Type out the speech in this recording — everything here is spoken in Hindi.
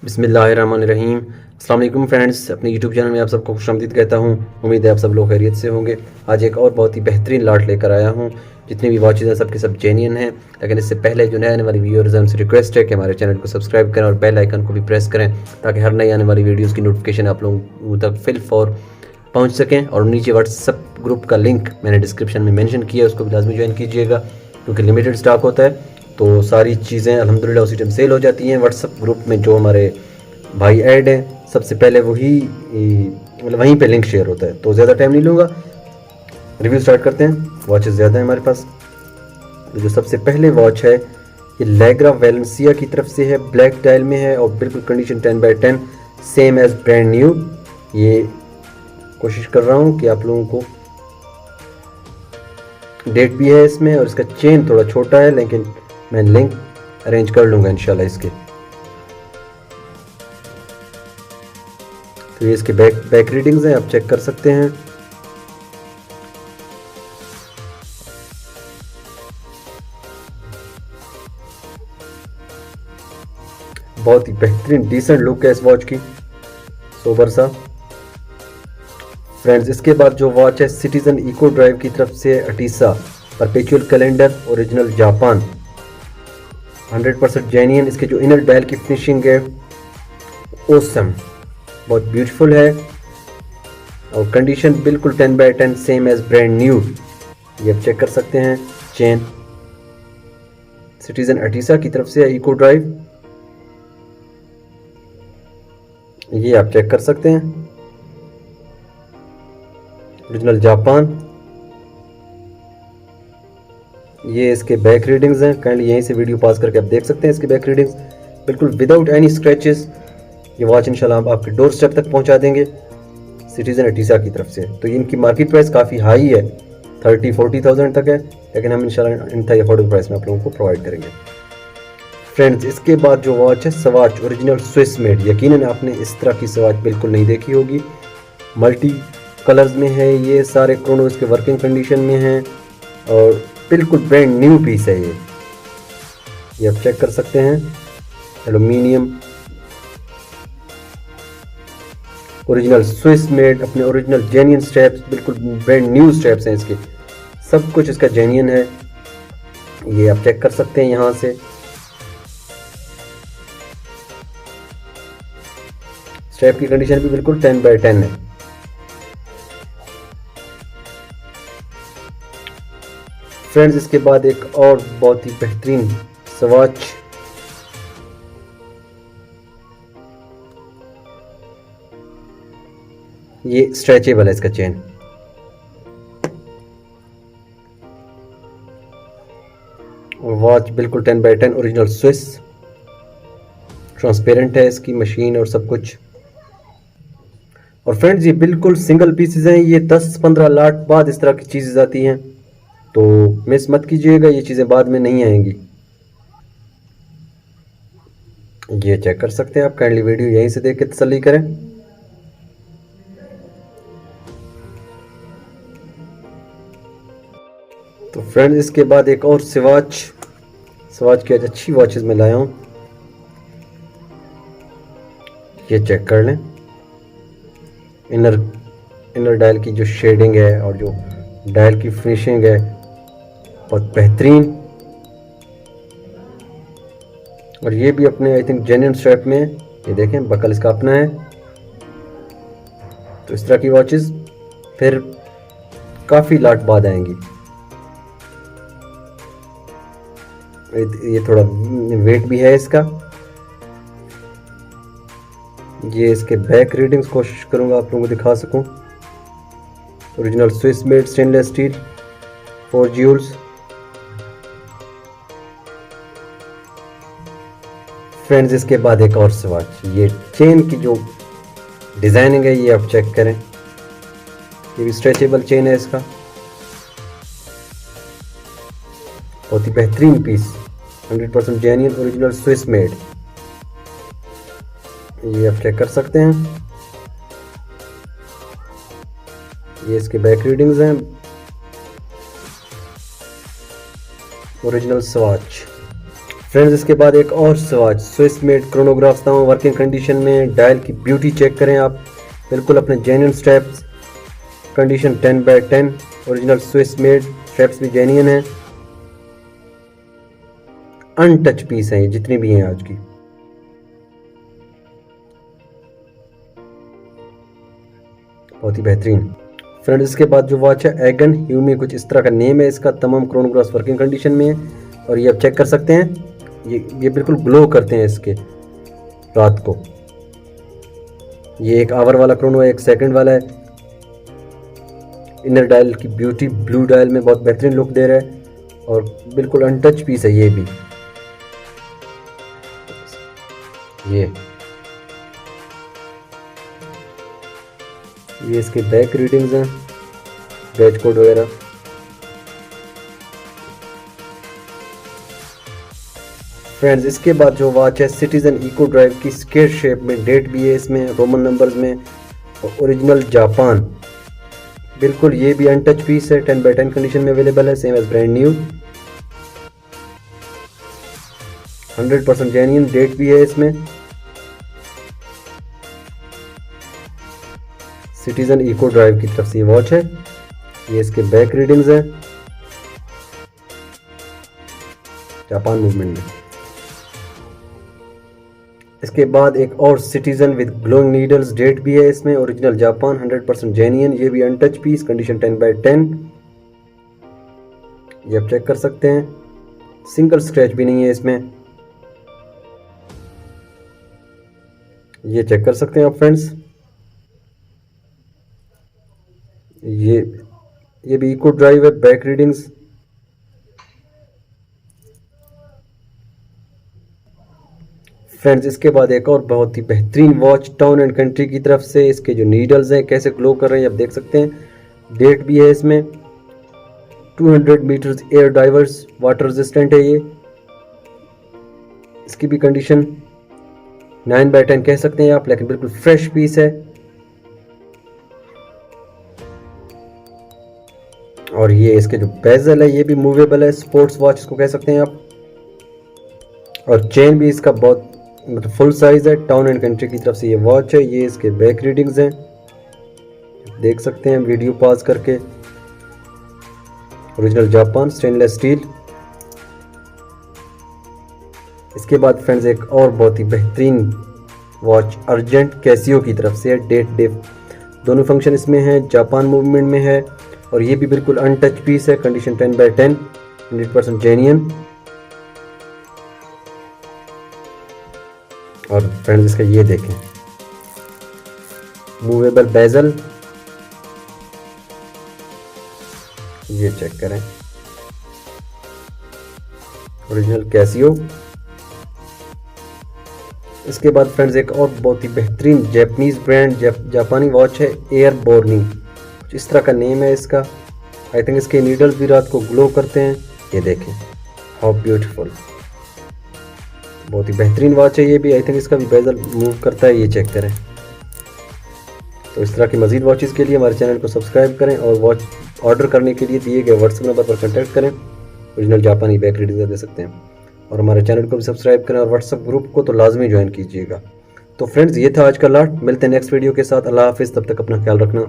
बिस्मिल्लाहिर्रहमानिर्रहीम। अस्सलाम वालेकुम फ्रेंड्स, अपने यूट्यूब चैनल में आप सबको खुशामदीद कहता हूँ। उम्मीद है आप सब लोग खैरियत से होंगे। आज एक और बहुत ही बेहतरीन लाट लेकर आया हूँ। जितनी भी वॉचेज़ हैं सबके सब जेन्युइन हैं, लेकिन इससे पहले जो नए आने वाली व्यूअर्स हैं उनसे रिक्वेस्ट है कि हमारे चैनल को सब्सक्राइब करें और बेल आइकन को भी प्रेस करें, ताकि हर नई आने वाली वीडियोज़ की नोटिफिकेशन आप लोगों तक फिल फॉर पहुँच सकें। और नीचे व्हाट्सअप ग्रुप का लिंक मैंने डिस्क्रिप्शन में मेंशन किया है, उसको भी लाजमी ज्वाइन कीजिएगा, क्योंकि लिमिटेड स्टॉक होता है तो सारी चीज़ें अल्हम्दुलिल्लाह उसी टाइम सेल हो जाती हैं। व्हाट्सअप ग्रुप में जो हमारे भाई ऐड हैं सबसे पहले वही मतलब वहीं पे लिंक शेयर होता है। तो ज़्यादा टाइम नहीं लूँगा, रिव्यू स्टार्ट करते हैं। वॉचेस ज़्यादा हैं हमारे पास। जो सबसे पहले वॉच है ये लेग्रा वेलेंसिया की तरफ से है, ब्लैक डायल में है और बिल्कुल condition 10/10 same as brand new. ये कोशिश कर रहा हूँ कि आप लोगों को, डेट भी है इसमें और इसका चेन थोड़ा छोटा है, लेकिन मैं लिंक अरेंज कर लूँगा इंशाल्लाह इसके। तो ये इसके बैक रीडिंग्स हैं, आप चेक कर सकते हैं। बहुत ही बेहतरीन डिसेंट लुक है इस वॉच की, सोबर सा। फ्रेंड्स, इसके बाद जो वॉच है सिटीजन इको ड्राइव की तरफ से अटीसा perpetual calendar, original Japan, 100% genuine. इसके जो इनर डायल की फिनिशिंग है ओसम, बहुत ब्यूटीफुल है और कंडीशन बिल्कुल 10/10 सेम एज ब्रांड न्यू। ये आप चेक कर सकते हैं। चेन सिटीजन अटीसा की तरफ से इको ड्राइव, ये आप चेक कर सकते हैं। Original Japan. ये इसके बैक रीडिंग्स हैं, काइंडली यहीं से वीडियो पास करके आप देख सकते हैं इसके बैक रीडिंग्स, बिल्कुल विदाउट एनी स्क्रैचेस। ये वॉच इंशाल्लाह हम आपके डोर स्टेप तक पहुंचा देंगे सिटीजन अटीसा की तरफ से। तो इनकी मार्केट प्राइस काफ़ी हाई है, 30-40,000 तक है, लेकिन हम इंशाल्लाह इंतहाई अफोर्डेबल प्राइस में आप लोगों को प्रोवाइड करेंगे। फ्रेंड्स, इसके बाद जो वॉच है स्वॉच ओरिजिनल स्विस मेड। यकीनन आपने इस तरह की स्वॉच बिल्कुल नहीं देखी होगी। मल्टी कलर्स में है, ये सारे क्रोनो इसके वर्किंग कंडीशन में हैं और बिल्कुल ब्रांड न्यू पीस है ये आप चेक कर सकते हैं। एल्यूमिनियम, ओरिजिनल स्विस मेड, अपने ओरिजिनल जेन्युइन स्ट्रैप्स, बिल्कुल ब्रांड न्यू स्ट्रैप्स हैं इसके, सब कुछ इसका जेन्युइन है। ये आप चेक कर सकते हैं यहाँ से। स्ट्रैप की कंडीशन भी बिल्कुल 10/10 है। फ्रेंड्स, इसके बाद एक और बहुत ही बेहतरीन स्वॉच, ये स्ट्रेचेबल है इसका चेन, और वॉच बिल्कुल 10/10 ओरिजिनल स्विस, ट्रांसपेरेंट है इसकी मशीन और सब कुछ। और फ्रेंड्स, ये बिल्कुल सिंगल पीसेस हैं, ये 10-15 लाट बाद इस तरह की चीज़ें आती हैं, तो मिस मत कीजिएगा, ये चीज़ें बाद में नहीं आएंगी। ये चेक कर सकते हैं आप, काइंडली वीडियो यहीं से देख के तसल्ली करें। तो फ्रेंड्स, इसके बाद एक और स्वॉच की आज अच्छी वॉचेस में लाया हूँ, ये चेक कर लें। इनर डायल की जो शेडिंग है और जो डायल की फिनिशिंग है बहुत बेहतरीन, और ये भी अपने आई थिंक जेन्युइन स्ट्रैप में, ये देखें बकल इसका अपना है। तो इस तरह की वॉचेस फिर काफ़ी लाट बाद आएंगी। ये थोड़ा वेट भी है इसका। ये इसके बैक रीडिंग्स कोशिश करूंगा आप लोगों को दिखा सकूं। Original Swiss made stainless steel 4 jewels. Friends, इसके बाद एक और स्वॉच, ये चेन की जो डिज़ाइनिंग है ये आप चेक करें, ये भी स्ट्रेचेबल चेन है इसका, बहुत ही बेहतरीन piece, 100% genuine original Swiss made. ये आप चेक कर सकते हैं। ये इसके बैक रीडिंग्स हैं, ओरिजिनल स्वॉच। फ्रेंड्स इसके बाद एक और वॉच स्विस मेड क्रोनोग्राफ्स था, वर्किंग कंडीशन में। डायल की ब्यूटी चेक करें आप, बिल्कुल अपने genuine steps, condition 10/10, original Swiss made, steps भी जेन्युइन है, अनटच पीस है ये जितनी भी हैं आज की। बहुत ही बेहतरीन। फ्रेंड्स इसके बाद जो वॉच है एगन ह्यूमी, कुछ इस तरह का नेम है इसका। तमाम क्रोनोग्राफ्स वर्किंग कंडीशन में है और ये आप चेक कर सकते हैं, ये बिल्कुल ग्लो करते हैं इसके रात को। ये एक आवर वाला क्रोनो है, एक सेकंड वाला है। इनर डायल की ब्यूटी ब्लू डायल में बहुत बेहतरीन लुक दे रहा है और बिल्कुल अनटच पीस है ये भी। ये इसके बैक रीडिंग्स हैं, बैच कोड वगैरह। फ्रेंड्स इसके बाद जो वॉच है सिटीजन इको ड्राइव की, स्क्वायर शेप में, डेट भी है इसमें रोमन नंबर्स में, ओरिजिनल जापान, बिल्कुल ये भी अनटच पीस है, 10/10 कंडीशन में अवेलेबल है, same as brand new, 100% genuine, date भी है इसमें। सिटीजन इको ड्राइव की तरफ से ये वॉच है। ये इसके बैक रीडिंग्स हैं जापान मूवमेंट में। इसके बाद एक और citizen with glowing needles, date भी है इसमें, ओरिजिनल जापान, 100% जेन्युइन, ये भी अनटच पीस, कंडीशन 10/10, ये आप चेक कर सकते हैं, सिंगल स्क्रैच भी नहीं है इसमें, ये चेक कर सकते हैं आप फ्रेंड्स। ये भी इको ड्राइव है, बैक रीडिंग्स। फ्रेंड्स इसके बाद एक और बहुत ही बेहतरीन वॉच टाउन एंड कंट्री की तरफ से, इसके जो नीडल्स हैं कैसे ग्लो कर रहे हैं आप देख सकते हैं, डेट भी है इसमें, 200 meters air divers, water resistant है ये, इसकी भी कंडीशन 9/10 कह सकते हैं आप, लेकिन बिल्कुल फ्रेश पीस है। और ये इसके जो बेजल है ये भी मूवेबल है, स्पोर्ट्स वॉच इसको कह सकते हैं आप, और चेन भी इसका बहुत मतलब फुल साइज है। टाउन एंड कंट्री की तरफ से ये वॉच है। ये इसके बैक रीडिंग्स हैं, देख सकते हैं वीडियो पॉज करके, ओरिजिनल जापान, स्टेनलेस स्टील। इसके बाद फ्रेंड्स एक और बहुत ही बेहतरीन वॉच अर्जेंट कैसियो की तरफ से है, डेट डे दोनों फंक्शन इसमें है, जापान मूवमेंट में है, और ये भी बिल्कुल अनटच पीस है, कंडीशन 10/10, 100% जेन्युइन। और फ्रेंड्स इसका ये देखें, मूवेबल बेजल, ये चेक करें, ओरिजिनल कैसियो। इसके बाद फ्रेंड्स एक और बहुत ही बेहतरीन जापानीज ब्रांड जापानी वॉच है, एयरबोर्नी, कुछ इस तरह का नेम है इसका। आई थिंक इसके नीडल्स भी रात को ग्लो करते हैं, ये देखें हाउ ब्यूटीफुल, बहुत ही बेहतरीन वॉच है ये भी। आई थिंक इसका भी बेजल मूव करता है, ये चेक करें। तो इस तरह की मजीद वॉचेस के लिए हमारे चैनल को सब्सक्राइब करें और वॉच ऑर्डर करने के लिए दिए गए व्हाट्सएप नंबर पर कॉन्टैक्ट करें, ओरिजिनल जापानी बैक रीडिंग दे सकते हैं। और हमारे चैनल को भी सब्सक्राइब करें और व्हाट्सएप ग्रुप को तो लाजमी ज्वाइन कीजिएगा। तो फ्रेंड्स ये था आज का लाट, मिलते हैं नेक्स्ट वीडियो के साथ। अल्लाह हाफिज़, तब तक अपना ख्याल रखना।